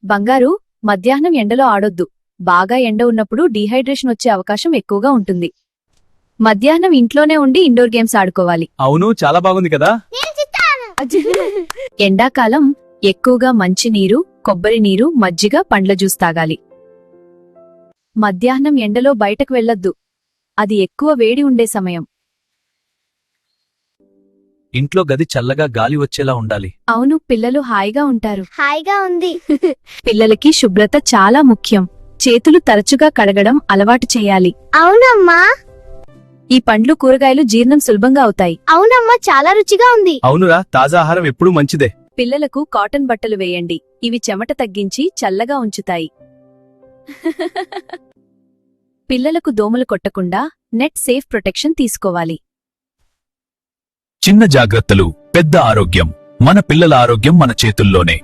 బంగారు, మధ్యాహ్నం ఎండలో ఆడొద్దు. బాగా ఎండ ఉన్నప్పుడు డీహైడ్రేషన్ వచ్చే అవకాశం ఎక్కువగా ఉంటుంది. మధ్యాహ్నం ఇంట్లోనే ఉండి ఇండోర్ గేమ్స్ ఆడుకోవాలి. అవును, చాలా బాగుంది కదా. ఎండాకాలం ఎక్కువగా మంచినీరు, కొబ్బరి నీరు, మజ్జిగ, పండ్ల జ్యూస్ తాగాలి. మధ్యాహ్నం ఎండలో బయటకు వెళ్లొద్దు. అది ఎక్కువ వేడి ఉండే సమయం. ఇంట్లో గది చల్లగా గాలి వచ్చేలా ఉండాలి. అవును, పిల్లలు హాయిగా ఉంటారు. హాయిగా ఉంది. పిల్లలకి శుభ్రత చాలా ముఖ్యం. చేతులు తరచుగా కడగడం అలవాటు చేయాలి. అవునమ్మా. ఈ పండ్లు, కూరగాయలు జీర్ణం సులభంగా అవుతాయి. అవునమ్మా, చాలా రుచిగా ఉంది. అవునురా, తాజా ఆహారం ఎప్పుడూ మంచిదే. పిల్లలకు కాటన్ బట్టలు వేయండి. ఇవి చెమట తగ్గించి చల్లగా ఉంచుతాయి. పిల్లలకు దోమలు కొట్టకుండా నెట్ సేఫ్ ప్రొటెక్షన్ తీసుకోవాలి. చిన్న జాగ్రత్తలు, పెద్ద ఆరోగ్యం. మన పిల్లల ఆరోగ్యం మన చేతుల్లోనే.